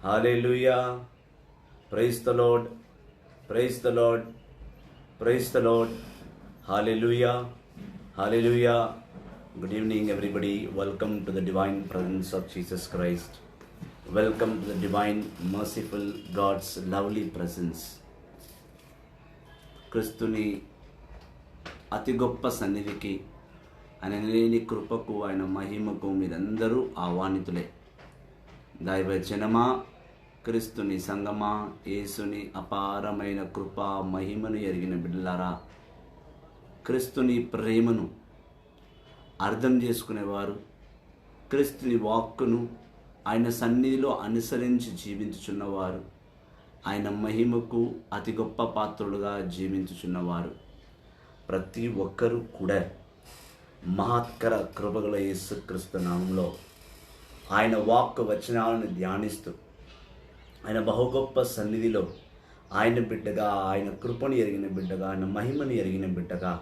Hallelujah. Praise the Lord, praise the Lord, praise the Lord. Hallelujah, hallelujah. Good evening everybody. Welcome to the divine presence of Jesus Christ. Welcome to the divine merciful God's lovely presence. క్రీస్తుని అతి గొప్ప సన్నిధికి, ఆయన లేని కృపకు, ఆయన మహిమకు మీరందరూ ఆహ్వానితులే. దైవ జనమా, క్రీస్తుని సంగమా, యేసుని అపారమైన కృప మహిమను ఎరిగిన బిడ్డలారా, క్రీస్తుని ప్రేమను అర్థం చేసుకునేవారు, క్రీస్తుని వాక్కును ఆయన సన్నిధిలో అనుసరించి జీవించుచున్నవారు, ఆయన మహిమకు అతి గొప్ప పాత్రులుగా జీవించుచున్నవారు ప్రతి ఒక్కరూ కూడా మహత్కర కృపగల యేసుక్రీస్తు నామంలో ఆయన వాక్కు వచనాలను ధ్యానిస్తూ, ఆయన బహు గొప్ప సన్నిధిలో ఆయన బిడ్డగా, ఆయన కృపను ఎరిగిన బిడ్డగా, ఆయన మహిమను ఎరిగిన బిడ్డగా,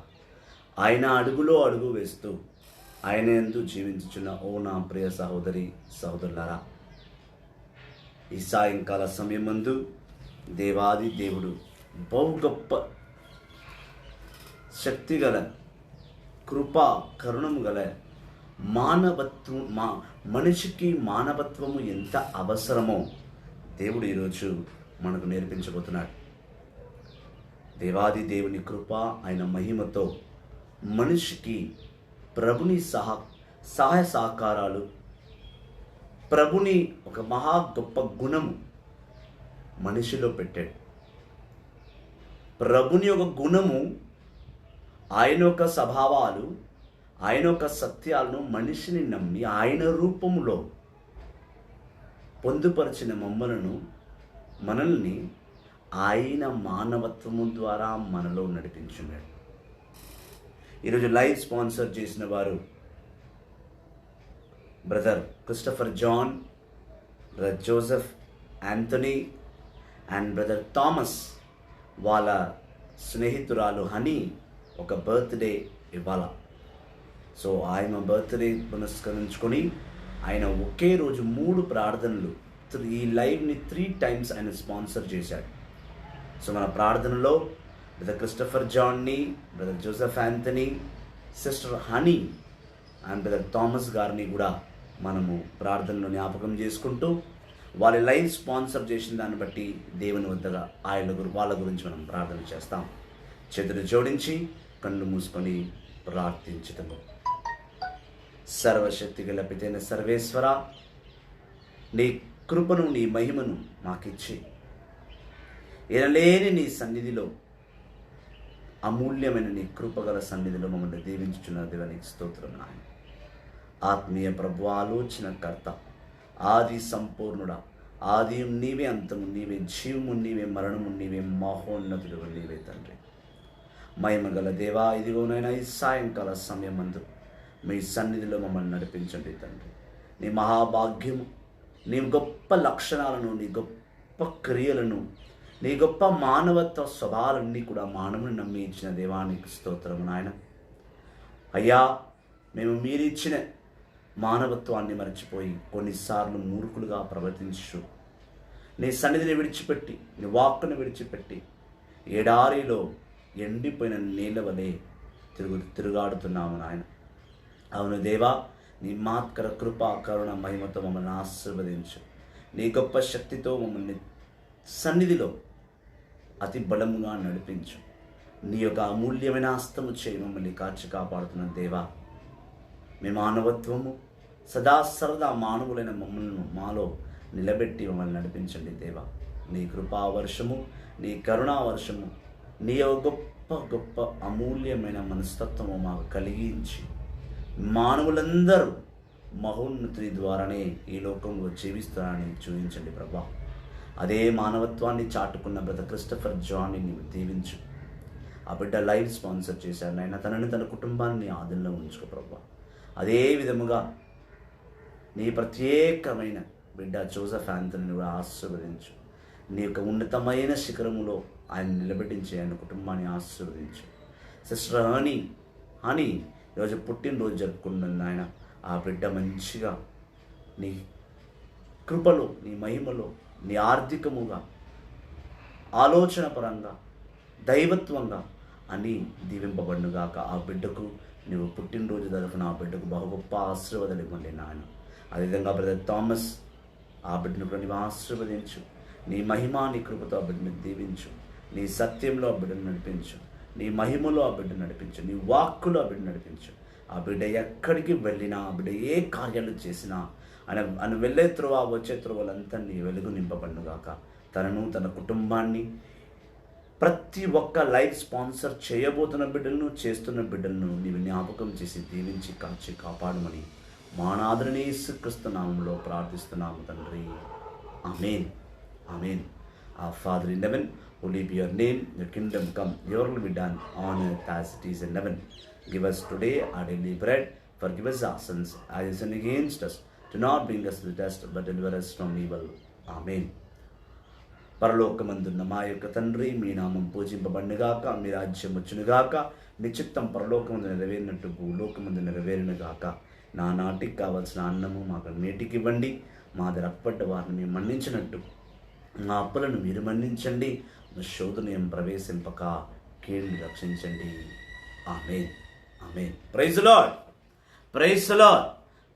ఆయన అడుగులో అడుగు వేస్తూ ఆయన యందు జీవించుచున్న ఓ నా ప్రియ సహోదరి సహోదరులారా, ఈ సాయంకాల సమయమందు దేవాది దేవుడు బహు గొప్ప శక్తిగల కృప కరుణము గల మనిషికి మానవత్వము ఎంత అవసరమో దేవుడు ఈరోజు మనకు నేర్పించబోతున్నాడు. దేవాది దేవుని కృప, ఆయన మహిమతో మనిషికి ప్రభుని సహాయ సహకారాలు, ప్రభుని ఒక మహా గొప్ప గుణము మనిషిలో పెట్టాడు. ప్రభుని ఒక గుణము, ఆయన యొక్క స్వభావాలు, ఆయన యొక్క సత్యాలను మనిషిని నమ్మి ఆయన రూపములో పొందుపరిచిన మనల్ని ఆయన మానవత్వము ద్వారా మనలో నడిపించున్నాడు. ఈరోజు లైవ్ స్పాన్సర్ చేసిన వారు brother Christopher John, brother Joseph Anthony and brother Thomas. వాళ్ళ స్నేహితురాలు హనీ ఒక బర్త్డే ఇవ్వాల. సో ఆయన బర్త్డే పురస్కరించుకొని ఆయన ఒకే రోజు 3 ప్రార్థనలు, ఈ లైవ్ని 3 times ఆయన స్పాన్సర్ చేశాడు. సో మన ప్రార్థనలో బ్రదర్ క్రిస్టఫర్ జాన్ని, brother Joseph Anthony, sister Honey and brother Thomas గారిని కూడా మనము ప్రార్థనలో జ్ఞాపకం చేసుకుంటూ, వాళ్ళ లైవ్ స్పాన్సర్ చేసిన దాన్ని బట్టి దేవుని వద్దగా వాళ్ళ గురించి మనం ప్రార్థన చేస్తాం. చేతులు జోడించి కళ్ళు మూసుకొని ప్రార్థించుతాము. సర్వశక్తి గల పితైన సర్వేశ్వర, నీ కృపను, నీ మహిమను మాకిచ్చి ఎనలేని నీ సన్నిధిలో, అమూల్యమైన నీ కృపగల సన్నిధిలో మమ్మల్ని దీవించుచున్న దేవానికి స్తోత్రం నాయన. ఆత్మీయ ప్రభు, ఆలోచనకర్త, ఆది సంపూర్ణుడా, ఆది నీవే, అంతము నీవే, జీవము నీవే, మరణము నీవే, మహోన్నతుడు నీవే తండ్రి. మహిమ గల దేవా, ఇదిగోనైనా ఈ సాయంకాల సమయమందు మీ సన్నిధిలో మమ్మల్ని నడిపించండి తండ్రి. నీ మహాభాగ్యము, నీ గొప్ప లక్షణాలను, నీ గొప్ప క్రియలను, నీ గొప్ప మానవత్వ స్వభావాలన్నీ కూడా మానవుని నమ్మి ఇచ్చిన దేవానికి స్తోత్రము నాయన. అయ్యా, మేము మీరిచ్చిన మానవత్వాన్ని మరచిపోయి కొన్నిసార్లు మూర్ఖులుగా ప్రవర్తించు నీ సన్నిధిని విడిచిపెట్టి, నీ వాక్కును విడిచిపెట్టి ఎడారిలో ఎండిపోయిన నీళ్ళ వలె తిరుగాడుతున్నాము నాయన. అవును దేవా, నీ మాత్కర కృప కరుణ మహిమతో మమ్మల్ని ఆశీర్వదించు. నీ గొప్ప శక్తితో మమ్మల్ని సన్నిధిలో అతి బలముగా నడిపించు. నీ యొక్క అమూల్యమైన హస్తము చేయి మమ్మల్ని కాచి కాపాడుతున్న దేవా, మీ మానవత్వము సదా మానవులైన మమ్మల్ని మాలో నిలబెట్టి మమ్మల్ని నడిపించండి దేవా. నీ కృపావర్షము, నీ కరుణావర్షము, నీ గొప్ప గొప్ప అమూల్యమైన మనస్తత్వము మాకు కలిగించి మానవులందరూ మహోన్నతి ద్వారానే ఈ లోకంలో జీవిస్తారని చూపించండి ప్రభా. అదే మానవత్వాన్ని చాటుకున్న బ్రదర్ క్రిస్టఫర్ జాన్ని నీవు దీవించు. ఆ బిడ్డ లైవ్ స్పాన్సర్ చేశారు నాయన. తనని, తన కుటుంబాన్ని ఆధీనంలో ఉంచుకో ప్రభా. అదే విధముగా నీ ప్రత్యేకమైన బిడ్డ జోసెఫ్ యాంథనీని కూడా ఆశీర్వదించు. నీ యొక్క ఉన్నతమైన శిఖరములో ఆయన నిలబెట్టించి ఆయన కుటుంబాన్ని ఆశీర్వదించు. సిస్టర్ హనీ ఈరోజు పుట్టినరోజు జరుపుకుంటుంది ఆయన. ఆ బిడ్డ మంచిగా నీ కృపలో, నీ మహిమలో నీ ఆర్థికముగా, ఆలోచన పరంగా, దైవత్వంగా అని దీవింపబడునుగాక. ఆ బిడ్డకు నువ్వు పుట్టినరోజు తరఫున ఆ బిడ్డకు బహు గొప్ప ఆశీర్వాదాలు ఇవ్వండి నాయన. అదేవిధంగా బ్రదర్ థామస్, ఆ బిడ్డను కూడా నీవు ఆశీర్వదించు. నీ మహిమ నీ కృపతో ఆ బిడ్డను దీవించు. నీ సత్యంలో ఆ బిడ్డను నడిపించు. నీ మహిమలో ఆ బిడ్డను నడిపించు. నీ వాక్కులో ఆ బిడ్డను నడిపించు. ఆ బిడ్డ ఎక్కడికి వెళ్ళినా, ఆ బిడ్డ ఏ కార్యాలు చేసినా ఆయన వెళ్ళే త్రోవ వచ్చే త్రోవలంతా నీ వెలుగు నింపబడునుగాక. తనను, తన కుటుంబాన్ని, ప్రతి ఒక్క లైఫ్ స్పాన్సర్ చేయబోతున్న బిడ్డలను, చేస్తున్న బిడ్డలను నీవు జ్ఞాపకం చేసి దీవించి కాచి కాపాడమని మా నాథుని యేసుక్రీస్తు నామములో ప్రార్థిస్తున్నాము తండ్రి. ఆమేన్, ఆమేన్. Our Father in heaven, holy be your name, your kingdom come, your will be done on earth as it is in heaven. Give us today our daily bread. Forgive us our sins as we sin against us. Do not bring us to the test, but deliver us from evil. Amen. పరలోకమందున్న మా యొక్క తండ్రి, మీ నామం పూజింపబడునుగాక, మీ రాజ్యం వచ్చునుగాక, మీ చిత్తం పరలోకమందు నెరవేరినట్టు భూలోకమందు నెరవేరునుగాక. నా నాటికి కావలసిన అన్నము మాకు నేటికి ఇవ్వండి. మా అప్పటి వారిని మేము మన్నించినట్టు మా అప్పులను మీరు మన్నించండి. మా శోధనయం ప్రవేశింపక కీడుని రక్షించండి. Amen, amen. Praise the Lord, praise the Lord,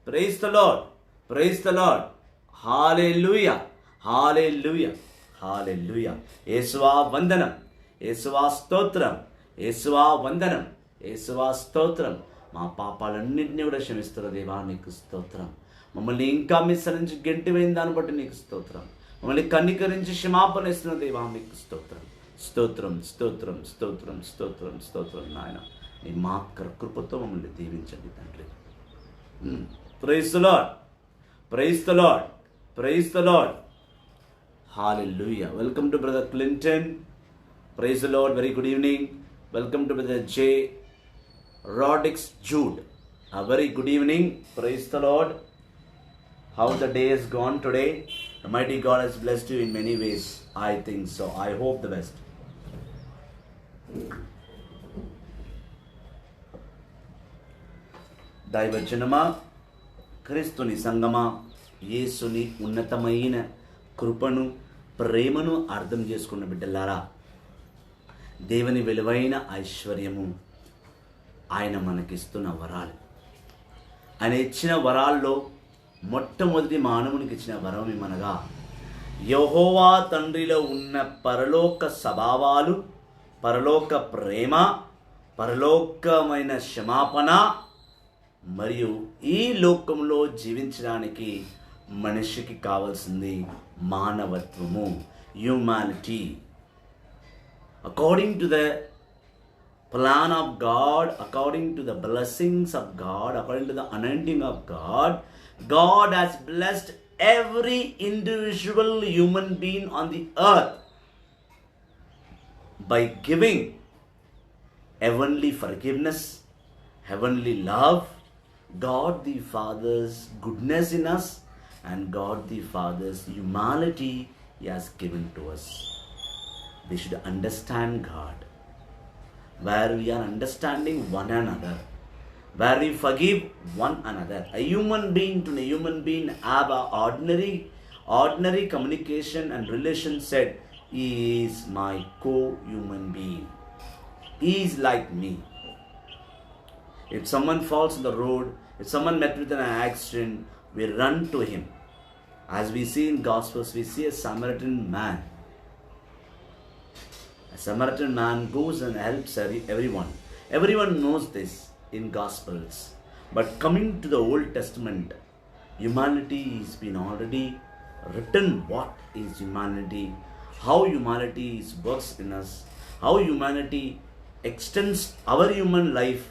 praise the Lord, praise the Lord. Hallelujah, hallelujah, hallelujah. యేసువా వందనం, యేసువా స్తోత్రం, యేసువా వందనం, యేసువా స్తోత్రం. మా పాపాలన్నింటినీ కూడా క్షమిస్తున్న దేవా నీకు స్తోత్రం. మమ్మల్ని ఇంకా మిస్ నుంచి గెంటిపోయిన దాన్ని బట్టి నీకు స్తోత్రం. మమ్మల్ని కన్నికరించి క్షమాపణ ఇస్తున్న దేవా నీకు స్తోత్రం, స్తోత్రం, స్తోత్రం, స్తోత్రం, స్తోత్రం, స్తోత్రం. నాయన నీ మాత్ర కృపతో మమ్మల్ని దీవించండి తండ్రి. Praise the Lord, praise the Lord, praise the Lord. Hallelujah. Welcome to brother Clinton. Praise the Lord. Very good evening. Welcome to brother Jay Rodix Jude. A very good evening. Praise the Lord. How the day has gone today? The mighty God has blessed you in many ways. I think so. I hope the best. దైవజనమా, క్రీస్తుని సంగమా, యేసుని ఉన్నతమైన కృపను, ప్రేమను అర్థం చేసుకున్న బిడ్డలారా, దేవుని విలువైన ఐశ్వర్యము ఆయన మనకిస్తున్న వరాలు. ఆయన ఇచ్చిన వరాల్లో మొట్టమొదటి మానవునికి ఇచ్చిన వరం ఏమనగా, యెహోవా తండ్రిలో ఉన్న పరలోక స్వభావాలు, పరలోక ప్రేమ, పరలోకమైన క్షమాపణ, మరియు ఈ లోకంలో జీవించడానికి మనిషికి కావాల్సింది మానవత్వము, humanity. According to the plan of God, according to the blessings of God, according to the anointing of God, God has blessed every individual human being on the earth by giving heavenly forgiveness, heavenly love, God the Father's goodness in us, and God the Father's humanity He has given to us. We should understand God, where we are understanding one another, where we forgive one another. A human being to a human being have a ordinary communication and relation said, he is my co-human being. He is like me. If someone falls on the road, if someone met with an accident, we run to him. As we see in Gospels, we see a Samaritan man. A Samaritan man goes and helps everyone. Everyone knows this in Gospels. But coming to the Old Testament, humanity has been already written. What is humanity? How humanity works in us? How humanity extends our human life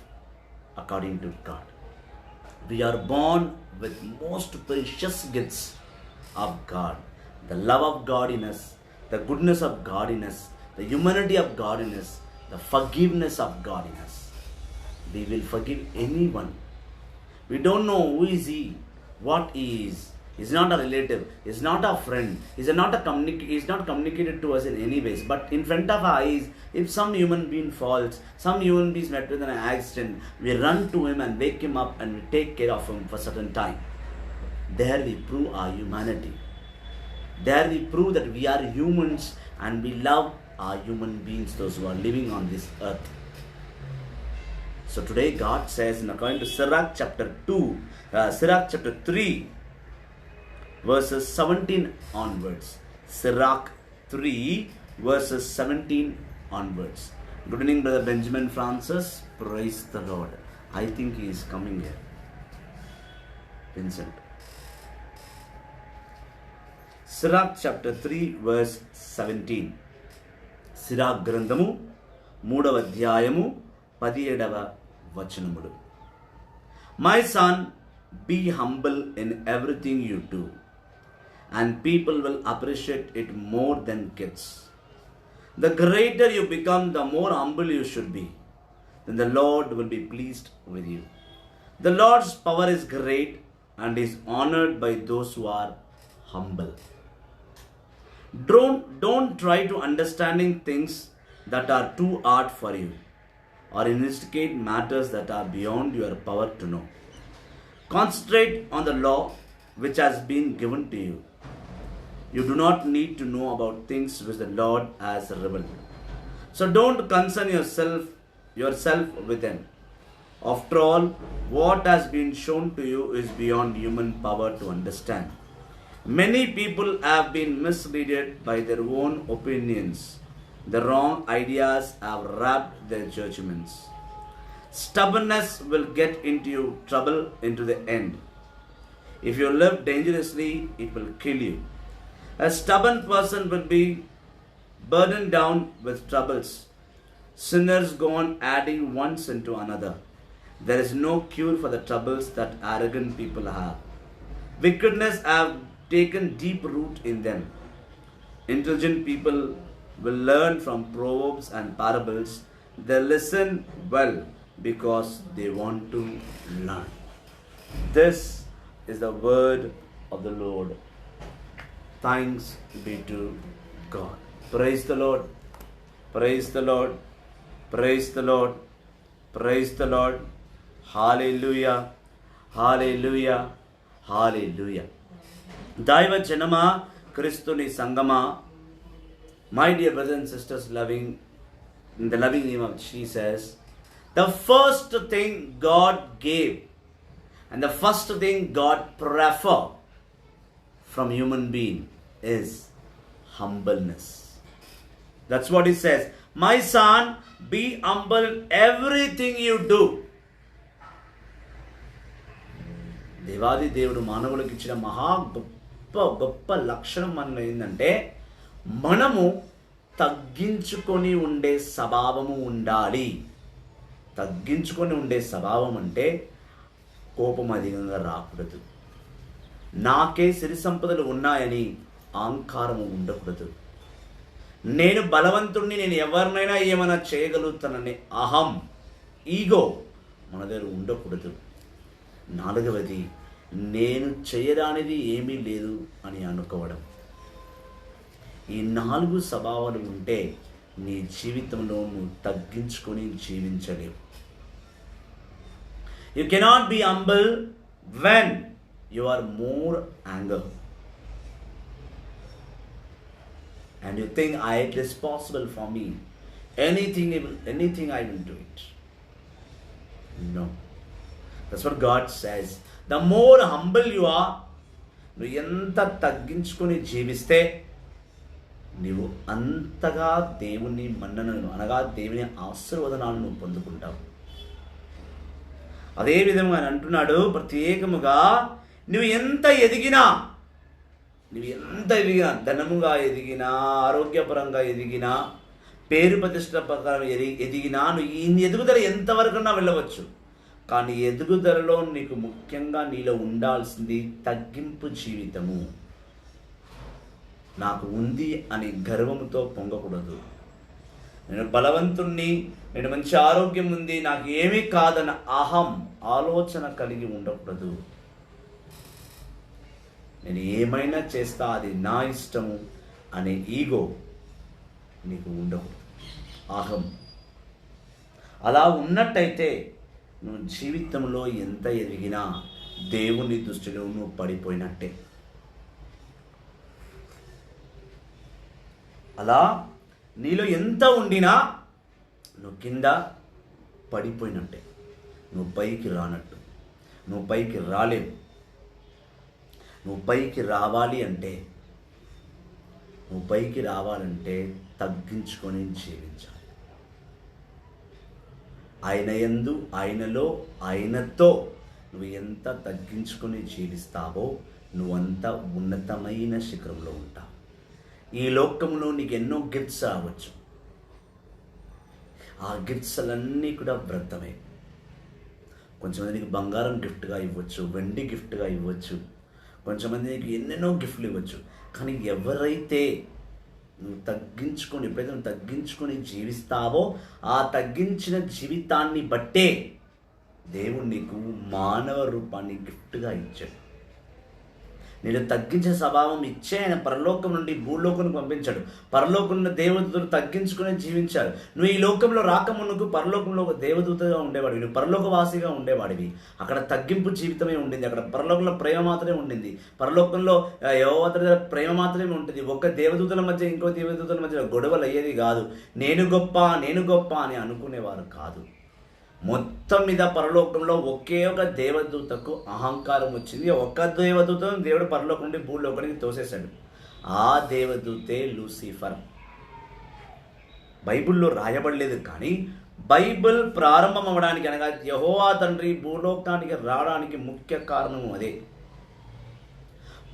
according to God. We are born with most precious gifts of God. The love of God in us, the goodness of God in us, the humanity of God in us, the forgiveness of God in us. We will forgive anyone. We don't know who is he, what he is. He's not a relative, he's not a friend, he's not communicated to us in any ways. But in front of our eyes, if some human being falls, some human being is met with an accident, we run to him and wake him up and we take care of him for a certain time. There we prove our humanity. There we prove that we are humans and we love our human beings, those who are living on this earth. So today God says, according to Sirach chapter 3, verses 17 onwards. Sirach 3, verses 17 onwards. Good evening, Brother Benjamin Francis. Praise the Lord. I think he is coming here. Vincent. Sirach chapter 3, verse 17. Sirach గ్రంథము 3వ అధ్యాయము 17వ వచనములు. My son, be humble in everything you do, and people will appreciate it more than kids. The greater you become, the more humble you should be. Then the Lord will be pleased with you. The Lord's power is great and is honored by those who are humble. Don't try to understanding things that are too hard for you, or investigate matters that are beyond your power to know. Concentrate on the law which has been given to you. You do not need to know about things which the Lord has revealed. So don't concern yourself with them. After all, what has been shown to you is beyond human power to understand. Many people have been misled by their own opinions. The wrong ideas have wrapped their judgments. Stubbornness will get into you trouble into the end. If you live dangerously, it will kill you. A stubborn person will be burdened down with troubles. Sinners go on adding one sin to another. There is no cure for the troubles that arrogant people have. Wickedness have taken deep root in them. Intelligent people will learn from proverbs and parables. They listen well because they want to learn. This is the word of the Lord. Thanks be to God. Praise the Lord. Praise the Lord. Praise the Lord. Praise the Lord. Hallelujah. Hallelujah. Hallelujah. దైవ జనమా, క్రీస్తుని సంగమా, my dear brothers and sisters, in the loving name of Jesus, the first thing God gave and the first thing God prefer from human being is humbleness. That's what he says. My son, be humble in everything you do. దేవాది దేవుడు మానవులకు ఇచ్చిన మహా గొప్ప లక్షణం మనలో ఏంటంటే, మనము తగ్గించుకొని ఉండే స్వభావము ఉండాలి. తగ్గించుకొని ఉండే స్వభావం అంటే కోపం అధికంగా రాకూడదు. నాకే సిరి సంపదలు ఉన్నాయని అహంకారము ఉండకూడదు. నేను బలవంతుణ్ణి, నేను ఎవరినైనా ఏమైనా చేయగలుగుతానని అహం, ఈగో మన దగ్గర ఉండకూడదు. 4వది, నేను చేయరానిది ఏమీ లేదు అని అనుకోవడం. ఈ 4 స్వభావాలు ఉంటే నీ జీవితంలో నువ్వు తగ్గించుకొని జీవించలేవు. You cannot be humble when you are more anger and you think it is possible for me, anything I will do it. No. That's what God says. The more humble you are, నువ్వు ఎంత తగ్గించుకొని జీవిస్తే నీవు అంతగా దేవుని మన్ననను, అనగా దేవుని ఆశీర్వాదాలను నువ్వు పొందుకుంటావు. అదేవిధంగా ఆయన అంటున్నాడు, ప్రత్యేకముగా నువ్వు ఎంత ఎదిగినా, ధనముగా ఎదిగినా, ఆరోగ్యపరంగా ఎదిగినా, పేరు ప్రతిష్ట ప్రకారం ఎదిగినా, నువ్వు ఈ ఎదుగుదల ఎంతవరకున్నా వెళ్ళవచ్చు. కానీ ఎదుగుదలలో నీకు ముఖ్యంగా నీలో ఉండాల్సింది తగ్గింపు జీవితము. నాకు ఉంది అని గర్వముతో పొంగకూడదు. నేను బలవంతుణ్ణి, నేను మంచి ఆరోగ్యం ఉంది, నాకు ఏమీ కాదన్న అహం ఆలోచన కలిగి ఉండకూడదు. నేను ఏమైనా చేస్తా, అది నా ఇష్టము అనే ఈగో నీకు ఉండకూడదు, అహం. అలా ఉన్నట్టయితే నువ్వు జీవితంలో ఎంత ఎదిగినా దేవుని దృష్టిలో నువ్వు పడిపోయినట్టే. అలా నీలో ఎంత ఉండినా నువ్వు కింద పడిపోయినట్టే, నువ్వు పైకి రానట్టు. నువ్వు పైకి రాలేవు. నువ్వు పైకి రావాలంటే తగ్గించుకొని జీవించాలి. ఆయన యందు, ఆయనలో, ఆయనతో నువ్వు ఎంత తగ్గించుకొని జీవిస్తావో నువ్వంత ఉన్నతమైన శిఖరంలో ఉంటావు. ఈ లోకంలో నీకు ఎన్నో గిఫ్ట్స్ రావచ్చు. ఆ గిఫ్ట్స్లన్నీ కూడా వ్రతమే. కొంచెమందికి బంగారం గిఫ్ట్గా ఇవ్వచ్చు, వెండి గిఫ్ట్గా ఇవ్వచ్చు, కొంచెమంది నీకు ఎన్నెన్నో గిఫ్ట్లు ఇవ్వచ్చు. కానీ ఎవరైతే ఎప్పుడైతే నువ్వు తగ్గించుకొని జీవిస్తావో ఆ తగ్గించిన జీవితాన్ని బట్టే దేవుడు నీకు మానవ రూపాన్ని గిఫ్ట్గా ఇచ్చాడు. నేను తగ్గించే స్వభావం ఇచ్చే ఆయన పరలోకం నుండి భూలోకానికి పంపించాడు. పరలోకంలో దేవదూతలు తగ్గించుకుని జీవించారు. నువ్వు ఈ లోకంలో రాకముందుకు పరలోకంలో ఒక దేవదూతగా ఉండేవాడివి, నువ్వు పరలోకవాసిగా ఉండేవాడివి. అక్కడ తగ్గింపు జీవితమే ఉండింది. అక్కడ పరలోకంలో ప్రేమ మాత్రమే ఉండింది. పరలోకంలో యెహోవా ప్రేమ మాత్రమే ఉంటుంది. ఒక దేవదూతల మధ్య ఇంకో దేవదూతల మధ్య గొడవలు అయ్యేది కాదు. నేను గొప్ప అని అనుకునేవారు కాదు. మొత్తం మీద పరలోకంలో ఒకే ఒక దేవదూతకు అహంకారం వచ్చింది. ఒక్క దేవదూతను దేవుడు పరలోకం నుండి భూలోకానికి తోసేశాడు. ఆ దేవదూతే లూసిఫర్. బైబిల్లో రాయబడలేదు, కానీ బైబిల్ ప్రారంభం అవ్వడానికి అనగా యెహోవా తండ్రి భూలోకానికి రావడానికి ముఖ్య కారణం అదే.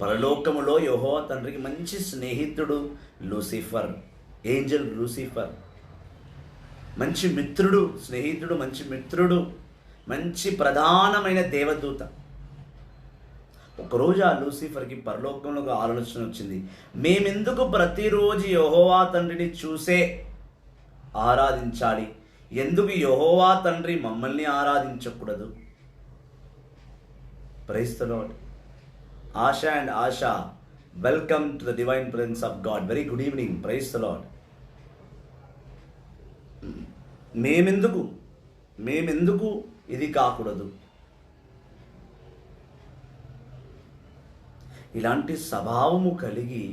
పరలోకములో యెహోవా తండ్రికి మంచి స్నేహితుడు లూసిఫర్, ఏంజల్ లూసిఫర్. మంచి మిత్రుడు, స్నేహితుడు, మంచి మిత్రుడు, మంచి ప్రధానమైన దేవదూత. ఒకరోజు ఆ లూసిఫర్కి పరలోకంలో ఒక ఆలోచన వచ్చింది. మేమెందుకు ప్రతిరోజు యెహోవా తండ్రిని చూసే ఆరాధించాలి? ఎందుకు యెహోవా తండ్రి మమ్మల్ని ఆరాధించకూడదు? Praise the Lord. Asha, welcome to the divine presence of God. Very good evening. Praise the Lord. మేమెందుకు ఇది కాకూడదు? ఇలాంటి స్వభావము కలిగి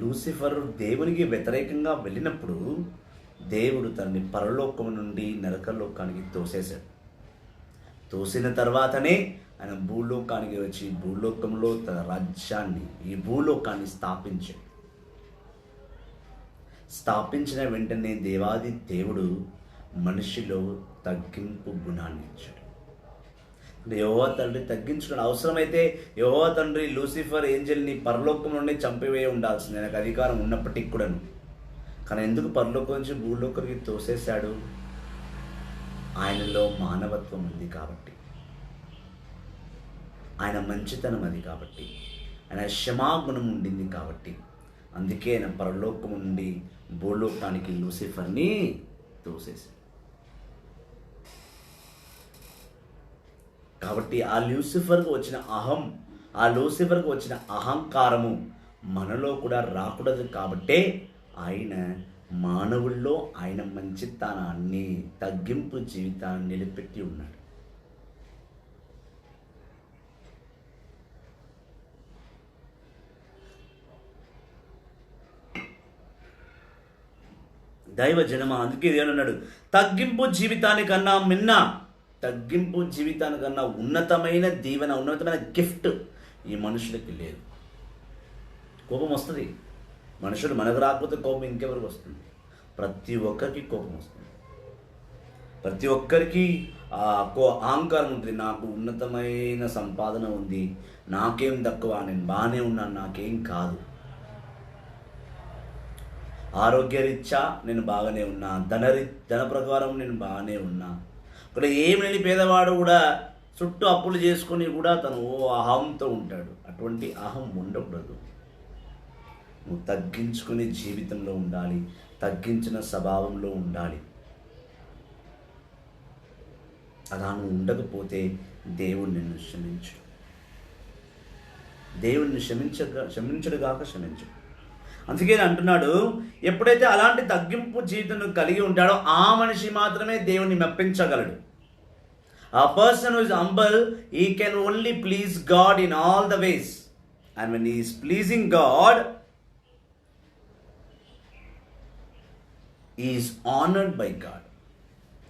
లూసిఫర్ దేవునికి వ్యతిరేకంగా వెళ్ళినప్పుడు దేవుడు తనని పరలోకం నుండి నరకలోకానికి తోసేశాడు. తోసిన తర్వాతనే ఆయన భూలోకానికి వచ్చి భూలోకంలో తన రాజ్యాన్ని, ఈ భూలోకాన్ని స్థాపించిన వెంటనే దేవాది దేవుడు మనిషిలో తగ్గింపు గుణాన్ని ఇచ్చాడు. యెహోవా తండ్రి తగ్గించుకుని అవసరమైతే యెహోవా తండ్రి లూసిఫర్ ఏంజల్ని పరలోకం నుండి చంపివేయ ఉండాల్సింది, ఆయనకు అధికారం ఉన్నప్పటికీ కూడాను. కానీ ఎందుకు పరలోకం నుంచి భూలోకానికి తోసేశాడు? ఆయనలో మానవత్వం ఉంది కాబట్టి, ఆయన మంచితనం అది కాబట్టి, ఆయన క్షమాగుణం ఉండింది కాబట్టి, అందుకే ఆయన పరలోకం నుండి భూలోకానికి లూసిఫర్ని తోసేశాడు. కాబట్టి ఆ లూసిఫర్కు వచ్చిన అహంకారము మనలో కూడా రాకూడదు. కాబట్టే ఆయన మానవుల్లో ఆయన మంచితనాన్ని, తగ్గింపు జీవితాన్ని నిలబెట్టి ఉన్నాడు. దైవ జనమ, అందుకే దేవుడు తగ్గింపు జీవితానికన్నా ఉన్నతమైన దీవెన, ఉన్నతమైన గిఫ్ట్ ఈ మనుషులకి లేదు. కోపం వస్తుంది. మనుషులు మనకు రాకపోతే కోపం ఇంకెవరికి వస్తుంది? ప్రతి ఒక్కరికి కోపం వస్తుంది. ప్రతి ఒక్కరికి అహంకారం ఉంటుంది. నాకు ఉన్నతమైన సంపాదన ఉంది, నాకేం తక్కువ, నేను బాగానే ఉన్నాను, నాకేం కాదు. ఆరోగ్యరీత్యా నేను బాగానే ఉన్నా, ధన ప్రకారం నేను బాగానే ఉన్నా. ఇక్కడ ఏమి లేని పేదవాడు కూడా చుట్టూ అప్పులు చేసుకొని కూడా తను అహంతో ఉంటాడు. అటువంటి అహం ఉండకూడదు. నువ్వు తగ్గించుకునే జీవితంలో ఉండాలి, తగ్గించిన స్వభావంలో ఉండాలి. అలా నువ్వు ఉండకపోతే దేవుడు నిన్ను క్షమించడుగాక క్షమించు. అందుకే అంటున్నాడు, ఎప్పుడైతే అలాంటి తగ్గింపు జీవితం కలిగి ఉంటాడో ఆ మనిషి మాత్రమే దేవుని మెప్పించగలడు. A person who is humble, he can only please God in all the ways. And when he is pleasing God, is honoured by God.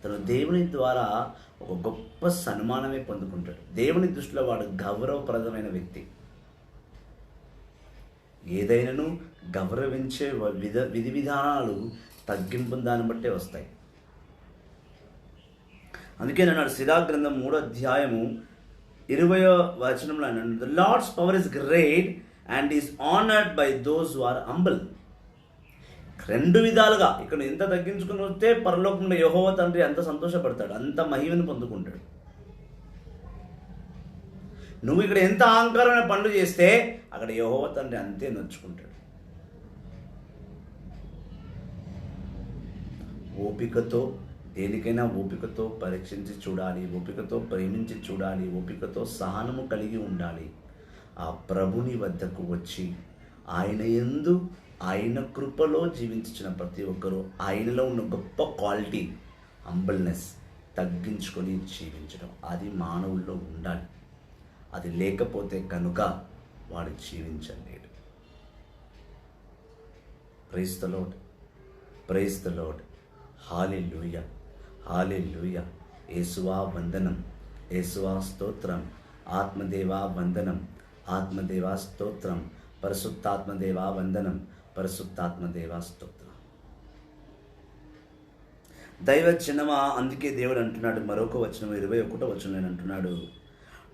తను దేవుని ద్వారా ఒక గొప్ప సన్మానమే పొందుకుంటాడు. దేవుని దృష్టిలో వాడు గౌరవప్రదమైన వ్యక్తి. ఏదైనాను గౌరవించే విధి విధానాలు తగ్గింపు దాన్ని బట్టే వస్తాయి. అందుకే అన్నాడు సిరాక్ గ్రంథం 3వ అధ్యాయము 20వ వచనంలో అన్నాడు, the Lord's power is great and is honoured by those who are humble. రెండు విధాలుగా ఇక్కడ ఎంత తగ్గించుకుని వస్తే పరలోకంలో యెహోవా తండ్రి అంత సంతోషపడతాడు, అంత మహిమను పొందుకుంటాడు. నువ్వు ఇక్కడ ఎంత అహంకారమైన పనులు చేస్తే అక్కడ యెహోవా తండ్రి అంతే నొచ్చుకుంటాడు. ఓపికతో, దేనికైనా ఓపికతో పరీక్షించి చూడాలి, ఓపికతో ప్రేమించి చూడాలి, ఓపికతో సహనము కలిగి ఉండాలి. ఆ ప్రభుని వద్దకు వచ్చి ఆయన యందు ఆయన కృపలో జీవించిన ప్రతి ఒక్కరూ ఆయనలో ఉన్న గొప్ప క్వాలిటీ హంబల్నెస్, తగ్గించుకొని జీవించడం, అది మానవుల్లో ఉండాలి. అది లేకపోతే కనుక వాడు జీవించలేడు. Praise the Lord, praise the Lord. Hallelujah, hallelujah. యేసువా వందనం, యేసువా స్తోత్రం. ఆత్మదేవా వందనం, ఆత్మదేవా స్తోత్రం. పరిశుద్ధాత్మదేవా వందనం, పరిశుద్ధాత్మదేవా స్తోత్రం. దైవ జనమా, అందుకే దేవుడు అంటున్నాడు మరొక వచనం 21వ వచనం అంటున్నాడు,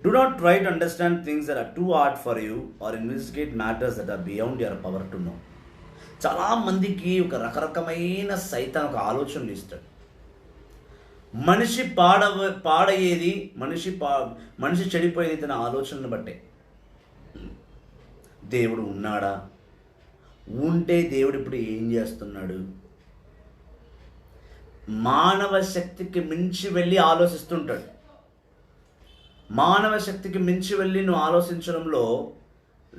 do not try to understand things that are too hard for you or investigate matters that are beyond your power to know. చాలా మందికి ఒక రకరకమైన సైతాన్ ఒక ఆలోచనలు ఇస్తాడు. మనిషి పాడయ్యేది, మనిషి చెడిపోయేది తన ఆలోచనను బట్టే. దేవుడు ఉన్నాడా, ఉంటే దేవుడు ఇప్పుడు ఏం చేస్తున్నాడు, మానవ శక్తికి మించి వెళ్ళి ఆలోచిస్తుంటాడు. మానవ శక్తికి మించి వెళ్ళి నువ్వు ఆలోచించడంలో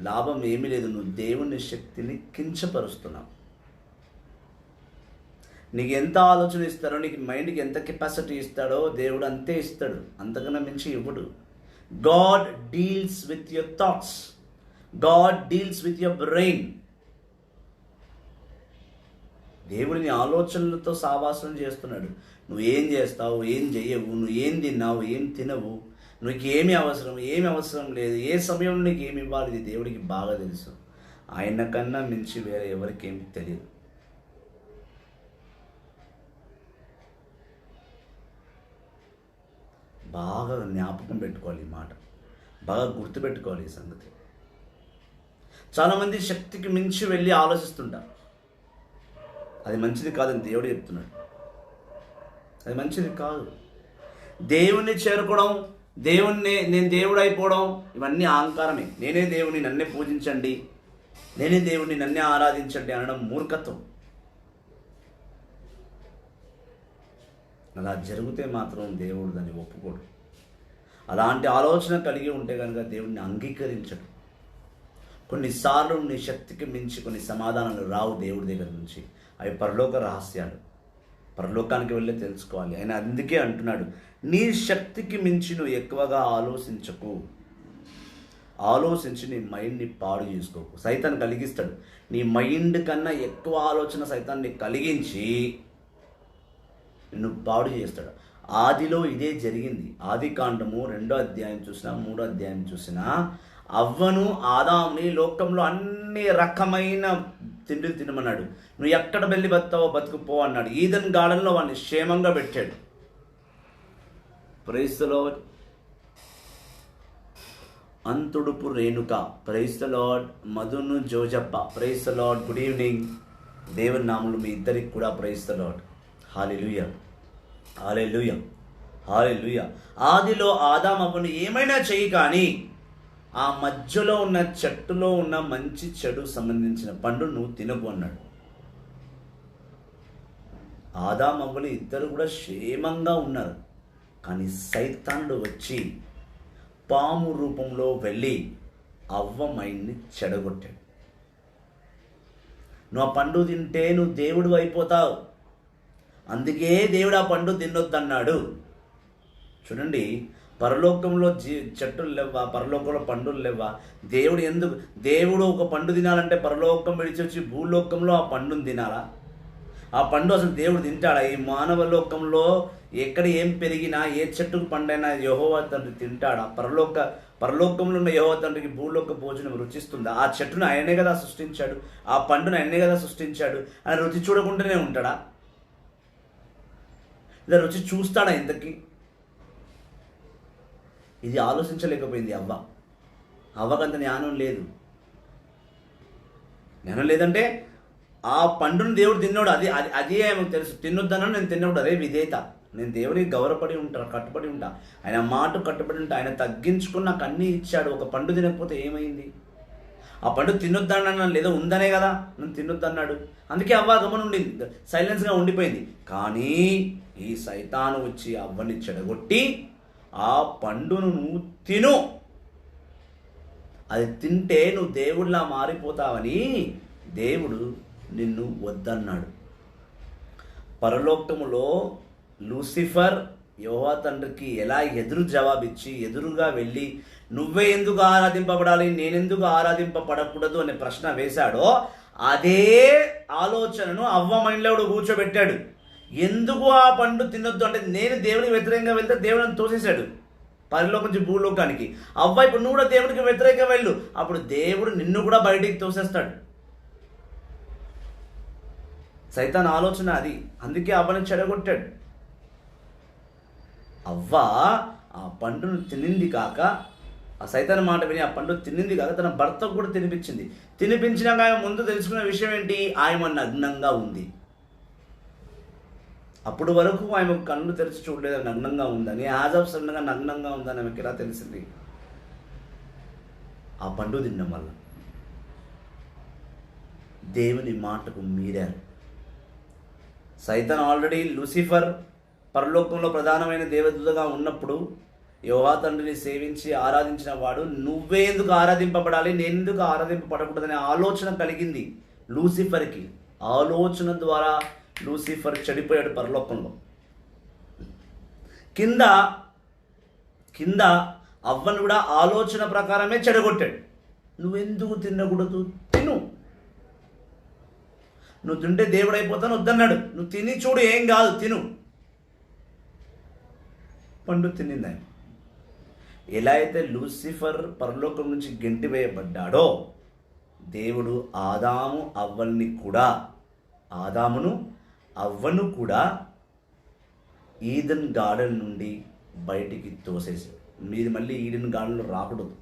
లాభం ఏమీ లేదు. నువ్వు దేవుని శక్తిని కించపరుస్తున్నావు. నీకు ఎంత ఆలోచన ఇస్తారో, నీకు మైండ్కి ఎంత కెపాసిటీ ఇస్తాడో దేవుడు అంతే ఇస్తాడు, అంతకన్నా మించి ఇవ్వడు. God deals with your thoughts, God deals with your brain. దేవుడు నీ ఆలోచనలతో సావాసం చేస్తున్నాడు. నువ్వు ఏం చేస్తావు, ఏం చెయ్యవు, నువ్వు ఏం తిన్నావు, ఏం తినవు, నీకు ఏమి అవసరం లేదు, ఏ సమయంలో నీకు ఏమి ఇవ్వాలి, ఇది దేవుడికి బాగా తెలుసు. ఆయన కన్నా మించి వేరే ఎవరికేమి తెలియదు. బాగా జ్ఞాపకం పెట్టుకోవాలి ఈ మాట, బాగా గుర్తుపెట్టుకోవాలి ఈ సంగతి. చాలామంది శక్తికి మించి వెళ్ళి ఆలోచిస్తుంటారు. అది మంచిది కాదని దేవుడు చెప్తున్నాడు. అది మంచిది కాదు. దేవుణ్ణి చేరుకోవడం, నేను దేవుడు అయిపోవడం, ఇవన్నీ అహంకారమే. నేనే దేవుని, నన్నే పూజించండి, నేనే దేవుడిని, నన్నే ఆరాధించండి అనడం మూర్ఖత్వం. అలా జరిగితే మాత్రం దేవుడు దాన్ని ఒప్పుకోడు. అలాంటి ఆలోచన కలిగి ఉంటే కనుక దేవుడిని అంగీకరించడు. కొన్నిసార్లు నీ శక్తికి మించి కొన్ని సమాధానాలు రావు దేవుడి దగ్గర నుంచి. అవి పరలోక రహస్యాలు, పరలోకానికి వెళ్ళి తెలుసుకోవాలి. ఆయన అందుకే అంటున్నాడు, నీ శక్తికి మించి నువ్వు ఎక్కువగా ఆలోచించకు, ఆలోచించి నీ మైండ్ని పాడు చేసుకోకు. సైతాన్ని కలిగిస్తాడు. నీ మైండ్ కన్నా ఎక్కువ ఆలోచన సైతాన్ని కలిగించి నిన్ను పాడు చేస్తాడు. ఆదిలో ఇదే జరిగింది. ఆది కాండము 2వ అధ్యాయం చూసినా, 3వ అధ్యాయం చూసినా, అవ్వను ఆదాముని లోకంలో అన్ని రకమైన తిండిలు తినమన్నాడు. నువ్వు ఎక్కడ వెళ్ళి బతావో బతుకుపో అన్నాడు. ఈదెన్ గార్డెన్లో వాడిని క్షేమంగా పెట్టాడు. Praise the Lord. అంతుడుపు రేణుక, ప్రైజ్ ది లార్డ్. మధును జోజప్ప, praise the Lord. Good evening. దేవుని నామములు మీ ఇద్దరికి కూడా praise the Lord. Hallelujah, hallelujah, hallelujah. ఆదిలో ఆదాము అవ్వను ఏమైనా చెయ్యి, కానీ ఆ మధ్యలో ఉన్న చెట్టులో ఉన్న మంచి చెడు సంబంధించిన పండు నువ్వు తినకు అన్నాడు. ఆదాము అవ్వలు ఇద్దరు కూడా క్షేమంగా ఉన్నారు. కానీ సైతానుడు వచ్చి పాము రూపంలో వెళ్ళి అవ్వ మైండ్ని చెడగొట్టాడు. నువ్వు ఆ పండు తింటే నువ్వు దేవుడు అయిపోతావు, అందుకే దేవుడు ఆ పండు తినొద్దన్నాడు. చూడండి, పరలోకంలో చెట్టులు లేవా, పరలోకంలో పండులు లేవా? దేవుడు ఒక పండు తినాలంటే పరలోకం విడిచి వచ్చి భూలోకంలో ఆ పండును తినాలా? ఆ పండు అసలు దేవుడు తింటాడా? ఈ మానవ లోకంలో ఎక్కడ ఏం పెరిగినా, ఏ చెట్టుకు పండైనా యెహోవా తండ్రి తింటాడా? పరలోకంలో ఉన్న యెహోవా తండ్రికి భూలోక భోజనం రుచిస్తుందా? ఆ చెట్టును ఆయనే కదా సృష్టించాడు, ఆ పండును ఆయనే కదా సృష్టించాడు. ఆయన రుచి చూడకుండానే ఉంటాడా? లేదా రుచి చూస్తాడా ఇంతకీ? ఇది ఆలోచించలేకపోయింది అవ్వకంత జ్ఞానం లేదు. జ్ఞానం లేదంటే ఆ పండును దేవుడు తిన్నాడు, అదే ఆమెకు తెలుసు. తినొద్దన్నా నేను తిన్నప్పుడు అదే విధేయత. నేను దేవునికి గౌరవపడి ఉంటాను, కట్టుబడి ఉంటా, ఆయన మాట కట్టుబడి ఉంటా. ఆయన తగ్గించుకుని నాకు అన్నీ ఇచ్చాడు. ఒక పండు తినకపోతే ఏమైంది? ఆ పండు తినొద్దన్నా లేదా ఉందనే కదా నన్ను తినొద్దన్నాడు. అందుకే అవ్వ గమనం ఉండింది, సైలెన్స్గా ఉండిపోయింది. కానీ ఈ సైతాను వచ్చి అవ్వని చెడగొట్టి ఆ పండును నువ్వు తిను, అది తింటే నువ్వు దేవుడిలా మారిపోతావని దేవుడు నిన్ను వద్దన్నాడు. పరలోకములో లూసిఫర్ యెహోవా తండ్రికి ఎలా ఎదురు జవాబిచ్చి ఎదురుగా వెళ్ళి నువ్వే ఎందుకు ఆరాధింపబడాలి, నేనెందుకు ఆరాధింపబడకూడదు అనే ప్రశ్న వేశాడో అదే ఆలోచనను అవ్వ మైండ్లో కూర్చోబెట్టాడు. ఎందుకు ఆ పండు తినొద్దు అంటే నేను దేవునికి వ్యతిరేకంగా వెళ్తే దేవుడిని తోసేశాడు పరలోకం నుంచి భూలోకానికి. అవ్వ ఇప్పుడు నువ్వు కూడా దేవునికి వ్యతిరేకంగా వెళ్ళు, అప్పుడు దేవుడు నిన్ను కూడా బయటికి తోసేస్తాడు. సైతాన్ ఆలోచన అది. అందుకే అవ్వని చెడగొట్టాడు. అవ్వ ఆ పండును తినింది కాక, ఆ సైతాన్ మాట విని ఆ పండు తినింది కాక తన భర్తకు కూడా తినిపించింది. తినిపించినాక ఆయన ముందు తెలుసుకున్న విషయం ఏంటి? ఆయన నగ్నంగా ఉంది. అప్పుడు వరకు ఆమె కళ్ళు తెరిచి చూడలేదు నగ్నంగా ఉందని. యాజ్ ఆఫ్ సడన్గా నగ్నంగా ఉందని ఆమెకి ఎలా తెలిసింది? ఆ పండు తినడం వల్ల. దేవుని మాటకు మీరారు. సైతాన్ ఆల్రెడీ లూసిఫర్ పరలోకంలో ప్రధానమైన దేవదూతగా ఉన్నప్పుడు యెహోవా తండ్రిని సేవించి ఆరాధించిన వాడు నువ్వే ఎందుకు ఆరాధింపబడాలి, నేను ఎందుకు ఆరాధింపబడకూడదనే ఆలోచన కలిగింది లూసిఫర్కి. ఆలోచన ద్వారా లూసిఫర్ చెడిపోయాడు పరలోకంలో. కింద అవ్వను కూడా ఆలోచన ప్రకారమే చెడగొట్టాడు. నువ్వెందుకు తినకూడదు, తిను, నువ్వు తింటే దేవుడు అయిపోతాను వద్దన్నాడు. నువ్వు తిని చూడు, ఏం కాదు, తిను. పండు తినింది ఆయన. ఎలా అయితే లూసిఫర్ పరలోకం నుంచి గెంటివేయబడ్డాడో దేవుడు అవ్వను కూడా ఈడెన్ గార్డెన్ నుండి బయటికి తోసేసాడు. మీరు మళ్ళీ ఈడెన్ గార్డెన్లో రాకూడదు.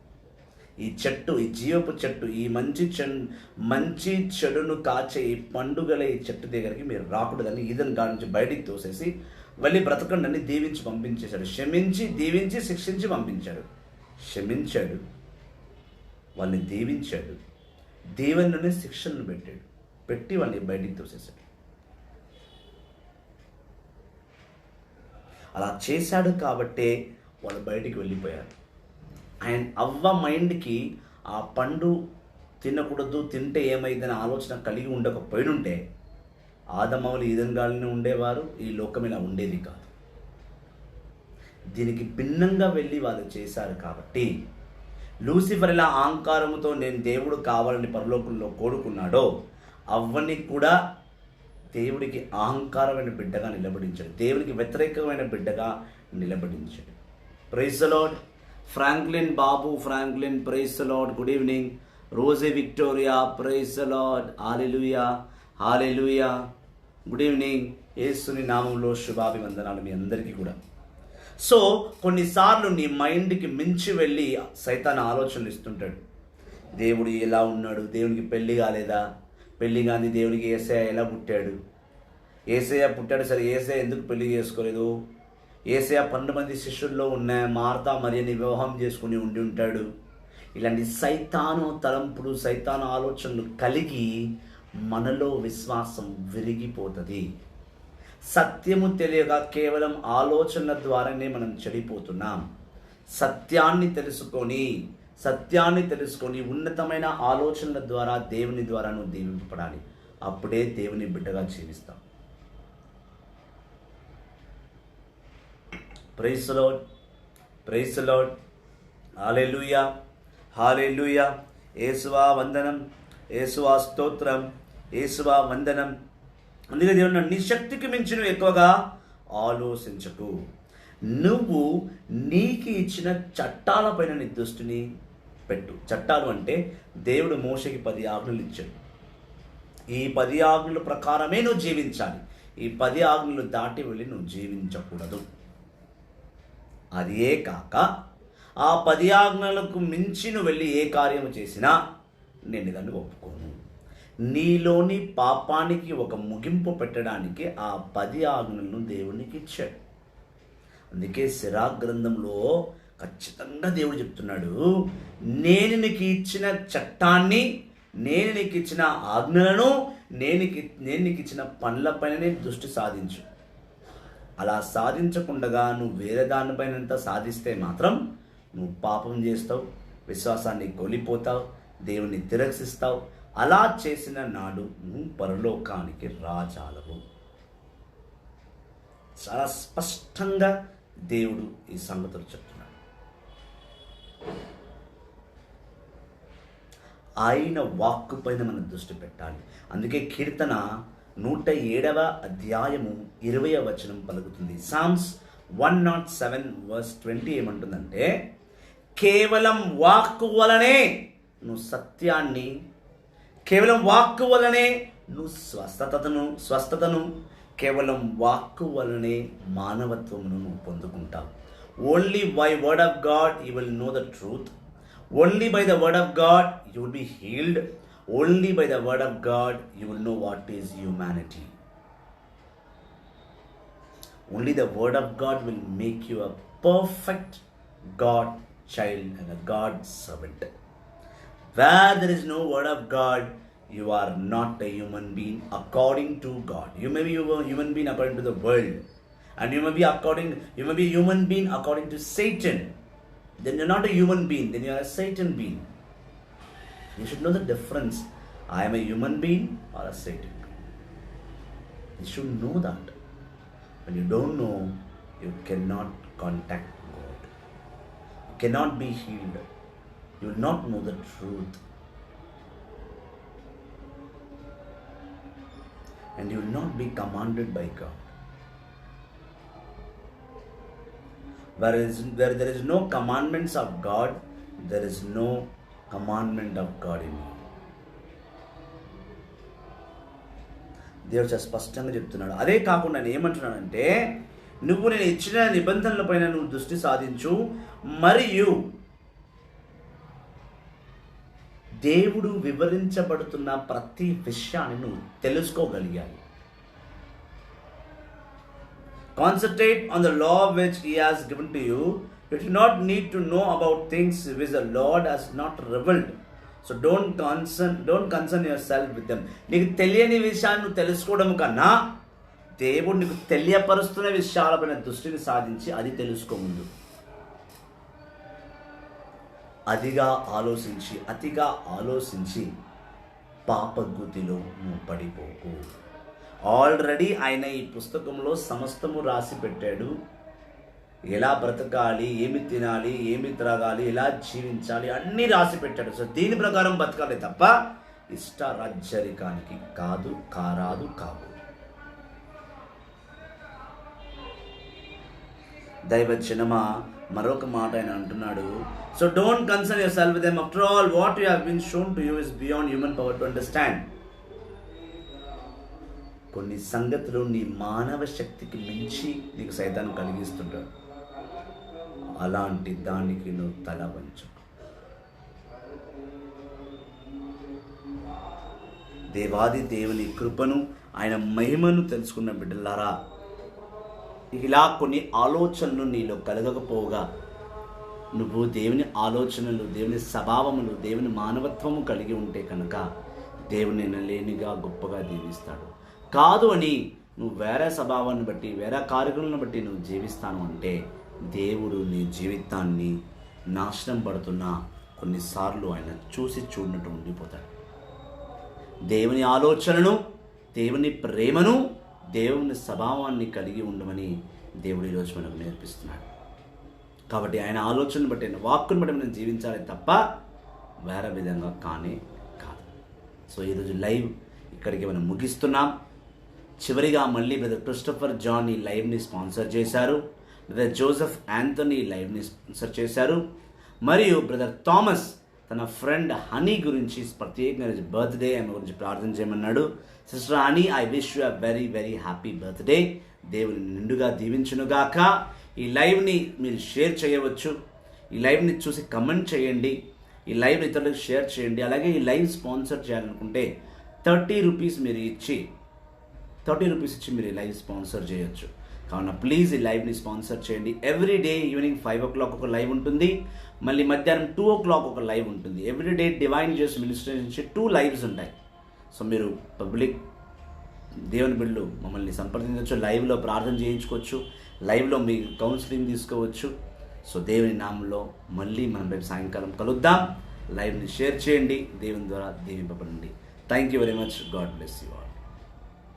ఈ చెట్టు, ఈ జీవపు చెట్టు, ఈ మంచి చెడును కాచే ఈ పండుగల ఈ చెట్టు దగ్గరికి మీరు రాకూడదని ఈడెన్ గార్డెన్ నుంచి బయటికి తోసేసి వెళ్ళి బ్రతకండి అని దీవించి పంపించేశాడు. క్షమించి, దీవించి, శిక్షించి పంపించాడు. క్షమించాడు, వాళ్ళని దీవించాడు, దీవెనలోనే శిక్షలను పెట్టి వాళ్ళని బయటికి తోసేశాడు. అలా చేశాడు కాబట్టే వాళ్ళు బయటికి వెళ్ళిపోయారు. అండ్ అవ్వ మైండ్కి ఆ పండు తినకూడదు, తింటే ఏమైందనే ఆలోచన కలిగి ఉండకపోయినుంటే ఆదమవులు ఈడెన్ గార్డెన్లో ఉండేవారు, ఈ లోకం ఇలా ఉండేది కాదు. దీనికి భిన్నంగా వెళ్ళి వాళ్ళు చేశారు కాబట్టి లూసిఫర్ ఇలా అహంకారముతో నేను దేవుడు కావాలని పరలోకంలో కోరుకున్నాడో అవ్వని కూడా దేవుడికి అహంకారమైన బిడ్డగా నిలబడించాడు, దేవునికి వ్యతిరేకమైన బిడ్డగా నిలబడించాడు. Praise the Lord. Franklin Babu, Franklin, praise the Lord. Good evening. రోజే Victoria, praise the Lord. Hallelujah, hallelujah. Good evening. యేసుని నామంలో శుభాభివందనాలు మీ అందరికీ కూడా. సో కొన్నిసార్లు నీ మైండ్కి మించి వెళ్ళి సైతాన్ ఆలోచనలు ఇస్తుంటాడు. దేవుడు ఎలా ఉన్నాడు, దేవునికి పెళ్లి కాలేదా, పెళ్లి కానీ దేవునికి యేసయ్య ఎలా పుట్టాడు, యేసయ్య పుట్టాడు సరే యేసయ్య ఎందుకు పెళ్లి చేసుకోలేదు, యేసయ్య 12 మంది శిష్యుల్లో ఉన్న మార్తా మరియని వివాహం చేసుకుని ఉండి ఉంటాడు. ఇలాంటి సైతాను తలంపులు, సైతాను ఆలోచనలు కలిగి మనలో విశ్వాసం విరిగిపోతుంది. సత్యము తెలియక కేవలం ఆలోచనల ద్వారానే మనం చెడిపోతున్నాం. సత్యాన్ని తెలుసుకొని ఉన్నతమైన ఆలోచనల ద్వారా దేవుని ద్వారా నువ్వు దీవింపబడాలి. అప్పుడే దేవుని బిడ్డగా జీవిస్తాం. Praise the Lord, praise the Lord. Hallelujah, hallelujah. యేసువా వందనం, యేసువా స్తోత్రం, యేసువా వందనం, అందుకే దేవుడు నీ శక్తికి మించి నువ్వు ఎక్కువగా ఆలోచించకు. నువ్వు నీకు ఇచ్చిన చట్టాలపైన నీ దృష్టిని పెట్టు. చట్టాలు అంటే దేవుడు మోషేకి 10 ఆజ్ఞలు ఇచ్చాడు. ఈ 10 ఆజ్ఞల ప్రకారమే నువ్వు జీవించాలి. ఈ 10 ఆజ్ఞలు దాటి వెళ్ళి నువ్వు జీవించకూడదు. అదే కాక ఆ 10 ఆజ్ఞలకు మించి నువ్వు వెళ్ళి ఏ కార్యము చేసినా నేను దాన్ని ఒప్పుకోను. నీలోని పాపానికి ఒక ముగింపు పెట్టడానికి ఆ 10 ఆజ్ఞలను దేవునికి ఇచ్చాడు. అందుకే సిరాక్ గ్రంథంలో ఖచ్చితంగా దేవుడు చెప్తున్నాడు, నేను నీకు ఇచ్చిన చట్టాన్ని, నేను నీకు ఇచ్చిన ఆజ్ఞలను, నేను నీకు ఇచ్చిన పనులపైననే దృష్టి సాధించు. అలా సాధించకుండా నువ్వు వేరే దానిపైనంతా సాధిస్తే మాత్రం నువ్వు పాపం చేస్తావు, విశ్వాసాన్ని కోల్పోతావు, దేవుని తిరస్కరిస్తావు. అలా చేసిన నాడు నువ్వు పరలోకానికి రాజాలవు. చాలా స్పష్టంగా దేవుడు ఈ సంగతులు చెప్తున్నాడు. ఆయన వాక్కు పైన మనం దృష్టి పెట్టాలి. అందుకే కీర్తన 107వ అధ్యాయము 20వ వచనం పలుకుతుంది. సామ్స్ 107:20 ఏమంటుందంటే, కేవలం వాక్కు వలనే నువ్వు సత్యాన్ని, కేవలం వాక్కు వలనే నువ్వు స్వస్థతను కేవలం వాక్కు వలనే మానవత్వమును నువ్వు పొందుకుంటావు. Only by word of God you will know the truth. Only by the word of God you will be healed. Only by the word of God you will know what is humanity. Only the word of God will make you a perfect God child and a God servant. Where there is no word of God, you are not a human being according to God. You may be a human being according to the world, and you may be a human being according to Satan. Then you're not a human being, then you are a Satan being. You should know the difference. I am a human being or a Satan being. You should know that. When you don't know, you cannot contact God. You cannot be healed. You will not know the truth. And you will not be commanded by God. Where there is no commandments of God, there is no commandment of God in you. దేవుడు చాలా స్పష్టంగా చెప్తున్నాడు. అదే కాకుండా నేను ఏమంటున్నానంటే, నువ్వు నేను ఇచ్చిన నిబంధనలపైన నువ్వు దృష్టి సాధించు, మరియు దేవుడు వివరించబడుతున్న ప్రతి విషయాన్ని నువ్వు తెలుసుకోగలిగాలి. Concentrate on the law which He has given to you. You do not need to know about things which the Lord has not revealed. So don't concern yourself with them. నీకు తెలియని విషయాన్ని నువ్వు తెలుసుకోవడం కన్నా దేవుడు నీకు తెలియపరుస్తున్న విషయాలపైన దృష్టిని సాధించి అది తెలుసుకో ముందు. అతిగా ఆలోచించి పాపగుతిలో నువ్వు పడిపోకు. ఆల్రెడీ ఆయన ఈ పుస్తకంలో సమస్తము రాసి పెట్టాడు. ఎలా బ్రతకాలి, ఏమి తినాలి, ఏమి త్రాగాలి, ఎలా జీవించాలి అన్నీ రాసి పెట్టాడు. సో దీని ప్రకారం బతకాలి తప్ప ఇష్ట రాజ్యరికానికి కాదు, కారాదు కావు. దైవజనమా, మరొక మాట ఆయన అంటున్నాడు, so don't concern yourself with them. After all what you have been shown to you is beyond human power to understand. కొన్ని సంగతులు నీ మానవ శక్తికి మించి నీకు సైతాన్ని కలిగిస్తుంటాడు. అలాంటి దానికి నువ్వు తల వంచు. దేవాది దేవుని కృపను, ఆయన మహిమను తెలుసుకున్న బిడ్డలారా, ఇలా కొన్ని ఆలోచనలు నీలో కలగకపోగా నువ్వు దేవుని ఆలోచనలు, దేవుని స్వభావములు, దేవుని మానవత్వము కలిగి ఉంటే కనుక దేవుని లేనిగా గొప్పగా దీవిస్తాడు. కాదు అని నువ్వు వేరే స్వభావాన్ని బట్టి, వేరే కార్యక్రమాలను బట్టి నువ్వు జీవిస్తాను అంటే దేవుడు నీ జీవితాన్ని నాశనం పడుతున్నా కొన్నిసార్లు ఆయన చూసి చూడనట్టు ఉండిపోతాడు. దేవుని ఆలోచనను, దేవుని ప్రేమను, దేవుని స్వభావాన్ని కలిగి ఉండమని దేవుడు ఈరోజు మనకు నేర్పిస్తున్నాడు. కాబట్టి ఆయన ఆలోచనను బట్టి, ఆయన వాక్కును బట్టి మనం జీవించాలి తప్ప వేరే విధంగా కానే కాదు. సో ఈరోజు లైవ్ ఇక్కడికి మనం ముగిస్తున్నాం. చివరిగా మళ్ళీ బ్రదర్ క్రిస్టఫర్ జాన్ ఈ లైవ్ని స్పాన్సర్ చేశారు. బ్రదర్ జోసెఫ్ యాంథనీ లైవ్ని స్పాన్సర్ చేశారు. మరియు బ్రదర్ థామస్ తన ఫ్రెండ్ హనీ గురించి ప్రత్యేకంగా బర్త్డే ఆమె గురించి ప్రార్థన చేయమన్నాడు. Sister honey, I wish you a very very happy birthday. దేవుని నిండుగా దీవించునుగాక. ఈ లైవ్ని మీరు షేర్ చేయవచ్చు. ఈ లైవ్ని చూసి కమెంట్ చేయండి. ఈ లైవ్ని ఇతరులకు షేర్ చేయండి. అలాగే ఈ లైవ్ స్పాన్సర్ చేయాలనుకుంటే 30 రూపీస్ మీరు ఇచ్చి మీరు ఈ లైవ్ స్పాన్సర్ చేయొచ్చు. కావున ప్లీజ్ ఈ లైవ్ని స్పాన్సర్ చేయండి. ఎవ్రీ డే ఈవినింగ్ 5 o'clock ఒక లైవ్ ఉంటుంది. మళ్ళీ మధ్యాహ్నం 2 o'clock ఒక లైవ్ ఉంటుంది. Every day divine just ministration నుంచి 2 lives ఉంటాయి. సో మీరు పబ్లిక్ దేవుని బిడ్డలు మమ్మల్ని సంప్రదించవచ్చు, లైవ్లో ప్రార్థన చేయించుకోవచ్చు, లైవ్లో మీ కౌన్సిలింగ్ తీసుకోవచ్చు. సో దేవుని నామంలో మళ్ళీ మనం రేపు సాయంకాలం కలుద్దాం. లైవ్ని షేర్ చేయండి. దేవుని ద్వారా దీవింపబడండి. Thank you very much. God bless you all.